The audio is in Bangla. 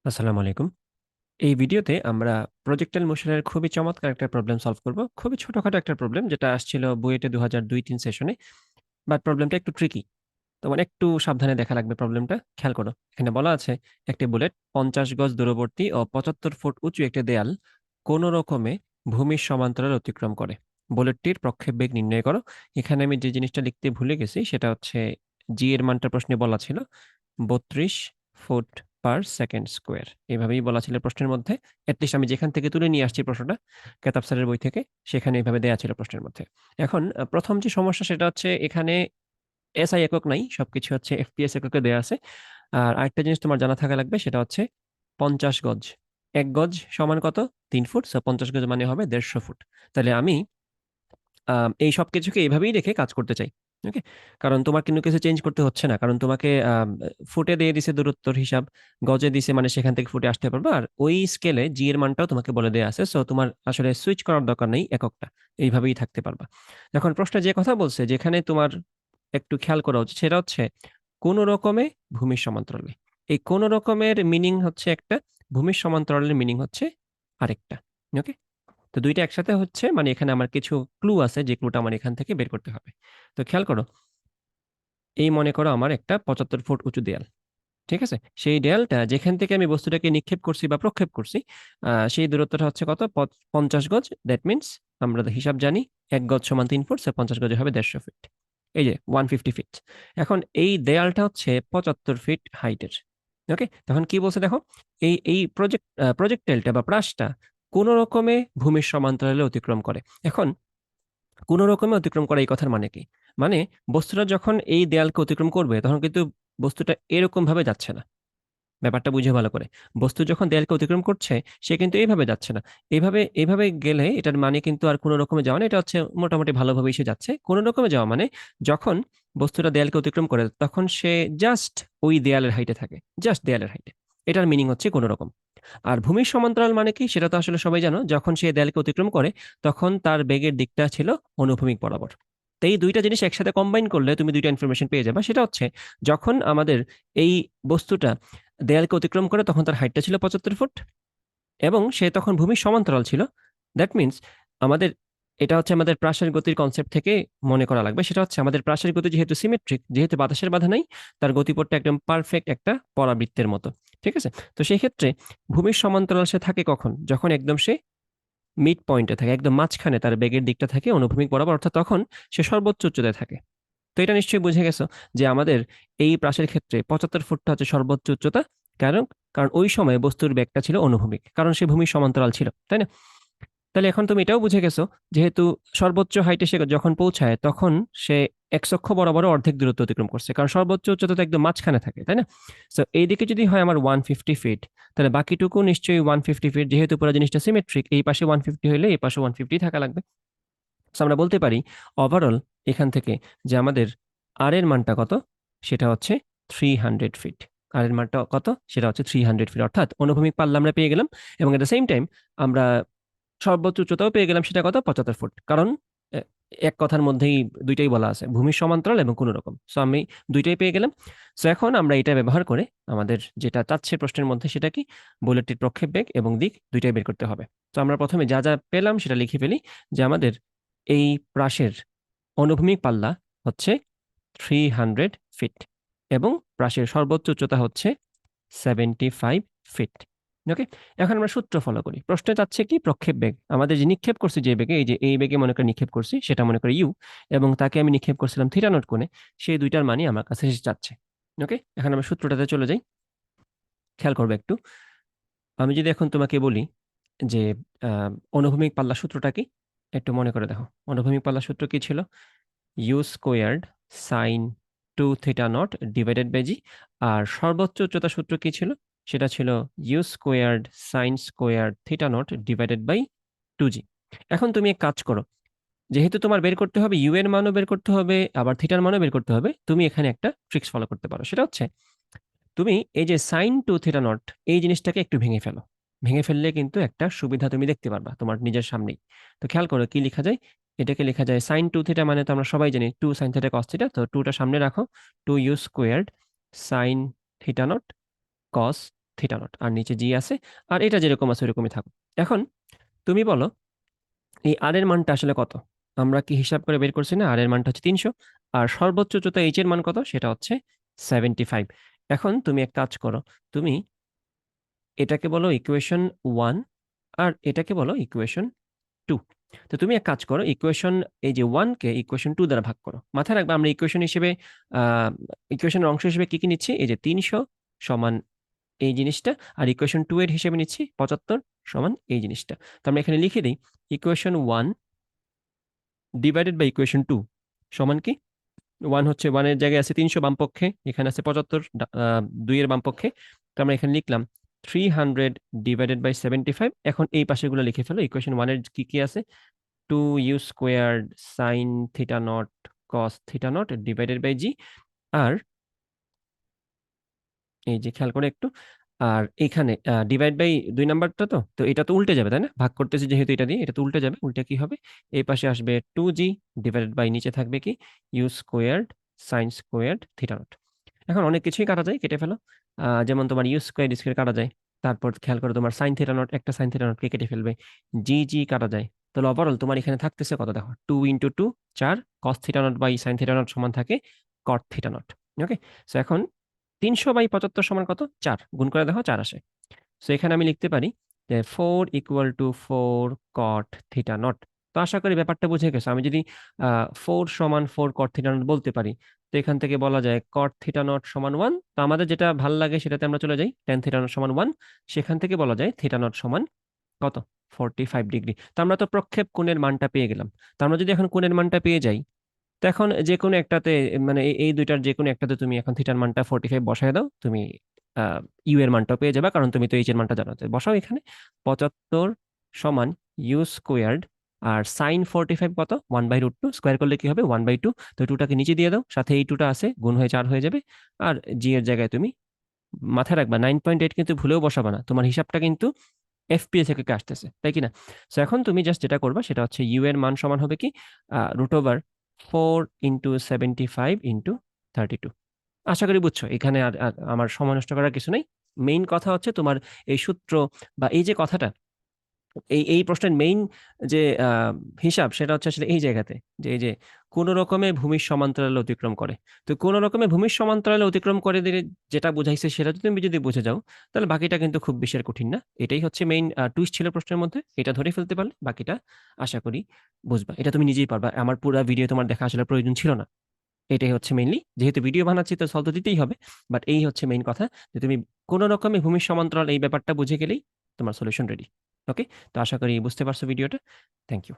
আসসালামু আলাইকুম। এই ভিডিওতে আমরা প্রজেক্টাইল মোশনের খুবই চমৎকার একটা প্রবলেম সলভ করব। খুবই ছোটখাটো একটা প্রবলেম যেটা আসছিল বুয়েটে 2002-3 সেশনে। বাট প্রবলেমটা একটু ট্রিকি। তো মানে একটু সাবধানে দেখা লাগবে প্রবলেমটা। খেয়াল করো। এখানে বলা আছে একটি বুলেট 50 গজ দূরবর্তী ও 75 ফুট উঁচু একটি দেয়াল কোন রকমে ভূমির সমান্তরাল অতিক্রম করে। বুলেটটির প্রক্ষেপ বেগ নির্ণয় করো। এখানে আমি যে জিনিসটা লিখতে ভুলে গেছি সেটা হচ্ছে জি এর মানটা প্রশ্নে বলা ছিল 32 ফুট পার সেকেন্ড স্কোয়ার। এভাবেই বলা ছিল প্রশ্নের মধ্যে। এটলিস্ট আমি যেখান থেকে তুলে নিয়ে আসছি প্রশ্নটা কেতাব স্যারের বই থেকে, সেখানে এভাবে দেয়া ছিল প্রশ্নের মধ্যে। এখন প্রথম যে সমস্যা সেটা হচ্ছে এখানে এসআই একক নাই, সবকিছু হচ্ছে এফপিএস এককে দেয়া আছে। আর আরেকটা জিনিস তোমার জানা থাকা লাগবে সেটা হচ্ছে 50 গজ। 1 গজ সমান কত? 3 ফুট। সো 50 গজ মানে হবে 150 ফুট। তাহলে আমি এই সবকিছুকে এভাবেই রেখে কাজ করতে চাই। ওকে? কারণ তোমার কিন্তু কিছু চেঞ্জ করতে হচ্ছে না। কারণ তোমাকে ফুটে দিয়ে দিছে দূরত্বর হিসাব, গজে দিছে মানে সেখান থেকে ফুটে আসতে পারবা। আর ওই স্কেলে জি এর মানটাও তোমাকে বলে দেয়া আছে। সো তোমার আসলে সুইচ করার দরকার নেই এককটা। এইভাবেই থাকতে পারবা। এখন প্রশ্নে যে কথা বলছে যেখানে তোমার একটু খেয়াল করা উচিত সেটা হচ্ছে কোন রকমে ভূমির সমান্তরালে। এই কোন রকমের মিনিং হচ্ছে একটা, ভূমির সমান্তরালের মিনিং হচ্ছে আরেকটা। ওকে? তো ২ টা একসাথে হচ্ছে মানে এখানে আমার কিছু ক্লু আছে যে ক্লুটা আমার এখান থেকে বের করতে হবে। তো খেয়াল করো, এই মনে করো আমার একটা ৭৫ ফুট উঁচু দেয়াল। ঠিক আছে? সেই দেয়ালটা যেখান থেকে আমি বস্তুটাকে নিক্ষেপ করছি বা প্রক্ষেপ করছি, সেই দূরত্বটা হচ্ছে কত? ৫০ গজ। দ্যাট মিনস আমরা তো হিসাব জানি ১ গজ সমান ৩ ফুট, সো ৫০ গজে হবে ১৫০ ফিট। এই যে 150 ফিট। এখন এই দেয়ালটা হচ্ছে ৭৫ ফিট হাইটের। ওকে? তখন কি বলছে দেখো? এই প্রজেক্টাইলটা বা প্রাসটা কোন রকমে ভূমির সমান্তরালে অতিক্রম করে। এখন কোন রকমে অতিক্রম করা এই কথার মানে কি? মানে বস্তুটা যখন এই দেয়ালকে অতিক্রম করবে তখন কিন্তু বস্তুটা এরকমভাবে যাচ্ছে না। ব্যাপারটা বুঝিয়ে ভালো করে। বস্তু যখন দেয়ালকে অতিক্রম করছে, সে কিন্তু এইভাবে যাচ্ছে না। এভাবে গেলে এটার মানে কিন্তু আর কোন রকমে যাওয়া না। এটা হচ্ছে মোটামুটি ভালোভাবেই সে যাচ্ছে। কোন রকমে যাওয়া মানে যখন বস্তুটা দেয়ালকে অতিক্রম করে তখন সে জাস্ট ওই দেয়ালের হাইটে থাকে। জাস্ট দেয়ালের হাইটে। এটার মিনিং হচ্ছে কোন রকম। আর ভূমির সমান্তরাল মানে কি? সেটা তো আসলে সবাই জানো। যখন সে দেয়ালকে অতিক্রম করে তখন তার বেগের দিকটা ছিল অনুভূমিক বরাবর। তো এই ২ টা জিনিস একসাথে কম্বাইন করলে তুমি ২ টা ইনফরমেশন পেয়ে যাবা। সেটা হচ্ছে যখন আমাদের এই বস্তুটা দেয়ালকে অতিক্রম করে তখন তার হাইটটা ছিল ৭৫ ফুট এবং সে তখন ভূমির সমান্তরাল ছিল। দ্যাট মিনস আমাদের এটা হচ্ছে আমাদের প্রাসের গতির কনসেপ্ট থেকে মনে করা লাগবে। সেটা হচ্ছে আমাদের প্রাসের গতি যেহেতু সিমেট্রিক, যেহেতু বাতাসের বাধা নাই, তার গতিপথটা একদম পারফেক্ট একটা পরাবৃত্তের মতো। ঠিক আছে? তো সেই ক্ষেত্রে ভূমির সমান্তরাল সে থাকে কখন? যখন একদম সে মিড পয়েন্টে থাকে, একদম মাঝখানে তার বেগের দিকটা থাকে অনুভূমিক বরাবর, অর্থাৎ তখন সে সর্বোচ্চ উচ্চতায় থাকে। তো এটা নিশ্চয়ই বুঝে গেছো যে আমাদের এই প্রাসের ক্ষেত্রে ৭৫ ফুটটা হচ্ছে সর্বোচ্চ উচ্চতা। কারণ কারণ ওই সময় বস্তুর বেগটা ছিল অনুভূমিক। কারণ সে ভূমির সমান্তরাল ছিল। তাই না? তাহলে এখন তুমি এটাও বুঝে গেছো যেহেতু সর্বোচ্চ হাইটে সে যখন পৌঁছায় তখন সে এক্স অক্ষ বরাবর অর্ধেক দূরত্ব অতিক্রম করছে। কারণ সর্বোচ্চ উচ্চতা তো একদম মাঝখানে থাকে। তাই না? সো এইদিকে যদি হয় আমার 150 ফিট, তাহলে বাকিটুকু নিশ্চয়ই 150 ফিট। যেহেতু পুরো জিনিসটা সিমেট্রিক, এই পাশে 150 হইলে এই পাশে 150 থাকা লাগবে। সো আমরা বলতে পারি ওভারঅল এখান থেকে যে আমাদের আর এর মানটা কত? সেটা হচ্ছে 300 ফিট। আর এর মানটা কত? সেটা হচ্ছে 300 ফিট। অর্থাৎ অনুভূমিক পাল্লা আমরা পেয়ে গেলাম এবং এট দ্য সেম টাইম আমরা সর্বোচ্চ উচ্চতাও পেয়ে গেলাম। সেটা কত? ৭৫ ফুট। কারণ এ এক কথার মধ্যেই ২ টাই বলা আছে। ভূমির সমান্তরাল এবং কোন রকম। সো আমি ২ টাই পেয়ে গেলাম। সো এখন আমরা এটা ব্যবহার করে আমাদের যেটা চাচ্ছে প্রশ্নের মধ্যে সেটা কি? বুলেটটির প্রক্ষেপ বেগ এবং দিক ২ টাই বের করতে হবে। তো আমরা ১ম এ যা পেলাম সেটা লিখে ফেলি যে আমাদের এই প্রাসের অনুভূমিক পাল্লা হচ্ছে 300 ফিট এবং প্রাসের সর্বোচ্চ উচ্চতা হচ্ছে 75 ফিট। ওকে? এখন আমরা সূত্র ফলো করি। প্রশ্নে চাচ্ছে কি? প্রক্ষেপ বেগ। আমাদের যে নিক্ষেপ করছি যে বেগে, এই যে এই বেগে মনে করে নিক্ষেপ করছি সেটা মনে করি ইউ এবং তাকে আমি নিক্ষেপ করছিলাম থিটা নট কোণে। সেই ২ টার মানই আমার কাছে সে চাচ্ছে। ওকে? এখন আমরা সূত্রটাতে চলে যাই। খেয়াল করবে একটু। আমি যদি এখন তোমাকে বলি যে আ অনুভূমিক পাল্লার সূত্রটা কি? একটু মনে করে দেখো। অনুভূমিক পাল্লার সূত্র কি ছিল? U squared sine 2 theta naught divided by g. আর সর্বোচ্চ উচ্চতা সূত্র কি ছিল? সেটা ছিল u squared sine square theta naught divided by 2জি। এখন তুমি এক কাজ করো। যেহেতু তোমার বের করতে হবে ইউ এর মানও বের করতে হবে, আবার থিটার মানও বের করতে হবে। তুমি এখানে একটা ট্রিক্স ফলো করতে পারো। সেটা হচ্ছে তুমি এই যে সাইন 2 থিটা নট এই জিনিসটাকে একটু ভেঙে ফেলো। ভেঙে ফেললে কিন্তু একটা সুবিধা তুমি দেখতে পারবা তোমার নিজের সামনেই। তো খেয়াল করো কি লিখা যায়? এটাকে লেখা যায় সাইন 2 থিটা মানে তো আমরা সবাই জানি 2 সাইন থিটা কস থিটা। তো 2 টা সামনে রাখো। 2 u squared sine theta naught cos theta naught, আর নিচে জি আছে, আর এটা যেরকম আছে ওরকমই থাকুক। এখন তুমি বলো এই আর এর মানটা আসলে কত? আমরা কি হিসাব করে বের করছি না? আর এর মানটা হচ্ছে 300, আর সর্বোচ্চ উচ্চতা এইচ এর মান কত? সেটা হচ্ছে 75। এখন তুমি এক কাজ করো, তুমি এটাকে বলো ইকুয়েশন 1 আর এটাকে বলো ইকুয়েশন 2। তো তুমি এক কাজ করো, ইকুয়েশন এই যে 1 কে ইকুয়েশন 2 দ্বারা ভাগ করো। মাথায় রাখবে আমরা ইকুয়েশন হিসেবে ইকুয়েশনের অংশ হিসেবে কি কি নিচ্ছি? এই যে 300 সমান এই জিনিসটা, আর ইকুয়েশন 2 এর হিসেবে নিচ্ছি 75 সমান এই জিনিসটা। তো আমরা এখানে লিখে দিই ইকুয়েশন 1 ডিভাইডেড বাই ইকুয়েশন 2 সমান কি? 1 হচ্ছে 1 এর জায়গায় আছে 300 বাম পক্ষে, এখানে আছে 75 2 এর বাম পক্ষে। তো আমরা এখানে লিখলাম 300 ডিভাইডেড বাই 75। এখন এই পাশেগুলো লিখে ফেলো। ইকুয়েশন 1 এর কি কি আছে? 2u squared sine theta naught cos theta naught divided by g. আর এই যে খেয়াল করে একটু, আর এখানে ডিভাইড বাই 2 নাম্বারটা, তো এটা তো উল্টে যাবে তাই না? ভাগ করতেছি যেহেতু এটা দিয়ে, এটা তো উল্টে যাবে। উল্টে কি হবে? এই পাশে আসবে 2g ডিভাইডেড বাই নিচে থাকবে কি u squared sine squared theta nought. এখন অনেক কিছুই কাটা যায়, কেটে ফেলো। যেমন তোমার ইউ স্কোয়ার স্কোয়ার কাটা যায়, তারপর খেয়াল করো তোমার সাইন থিটা নট, একটা সাইন থিটা নটকে কেটে ফেলবে, জি জি কাটা যায়। তাহলে ওভারঅল তোমার এখানে থাকতেছে কত দেখো, 2 × 2 4, cos theta nought by sine theta nought সমান থাকে cot theta nought. Okay, so এখন 300/75 সমান কত? 4, গুণ করে দেখো 4 আসে। সো এখানে আমি লিখতে পারি যে 4 = 4 কট থিটা নট। তো আশা করি ব্যাপারটা বুঝে গেছো। আমি যদি 4 সমান 4 কট থিটা নট বলতে পারি, তো এখান থেকে বলা যায় কট থিটা নট সমান 1। তো আমাদের যেটা ভাল লাগে সেটাতে আমরা চলে যাই, টেন থিটা নট সমান 1। সেখান থেকে বলা যায় থিটা নট সমান কত? 45 ডিগ্রি। তো আমরা তো প্রক্ষেপ কোণের মানটা পেয়ে গেলাম। তো আমরা যদি এখন কোণের মানটা পেয়ে যাই, তো এখন যে কোনো একটাতে, মানে এই দুইটার যে কোনো একটাতে তুমি এখন থিটার মানটা 45 বসায় দাও, তুমি ইউ এর মানটাও পেয়ে যাবে, কারণ তুমি তো এইচ এর মানটা জানো। তো বসাও এখানে 75 সমান ইউ স্কোয়ার্ড, আর সাইন 45 কত? 1/√2, স্কোয়ার করলে কি হবে? 1/2। তো 2টাকে নিচে দিয়ে দাও, সাথে এই 2টা আছে, গুণ হয়ে 4 হয়ে যাবে। আর জি এর জায়গায় তুমি মাথায় রাখবা 9.8 কিন্তু ভুলেও বসাবা না, তোমার হিসাবটা কিন্তু এফপিএস থেকে আসতেছে, তাই কি না? সো এখন তুমি জাস্ট যেটা করবা সেটা হচ্ছে ইউ এর মান সমান হবে কি √4 × 75 × 32। আশা করি বুঝছো। এখানে আর আর আমার সময় নষ্ট করার কিছু নেই। মেইন কথা হচ্ছে তোমার এই সূত্র বা এই যে কথাটা, এই প্রশ্নের মেইন যে হিসাব সেটা হচ্ছে আসলে এই জায়গাতে, যে এই যে কোনো রকমে ভূমির সমান্তরালে অতিক্রম করে। তো কোনো রকমে ভূমির সমান্তরালে অতিক্রম করে দিলে যেটা বুঝাইছে সেটা তুমি যদি বুঝে যাও, তাহলে বাকিটা কিন্তু খুব বেশি আর কঠিন না। এটাই হচ্ছে মেইন টুইস্ট ছিল প্রশ্নের মধ্যে। এটা ধরে ফেলতে পারলে বাকিটা আশা করি বুঝবা। এটা তুমি নিজেই পারবা। আমার পুরা ভিডিও তোমার দেখা আসলে প্রয়োজন ছিল না। এটাই হচ্ছে মেইনলি, যেহেতু ভিডিও বানাচ্ছি তো সলভ তো দিতেই হবে। বাট এই হচ্ছে মেইন কথা, যে তুমি কোনো রকমে ভূমির সমান্তরাল এই ব্যাপারটা বুঝে গেলেই তোমার সলিউশন রেডি। ওকে, তো আশা করি বুঝতে পারছো ভিডিওটা। Thank you.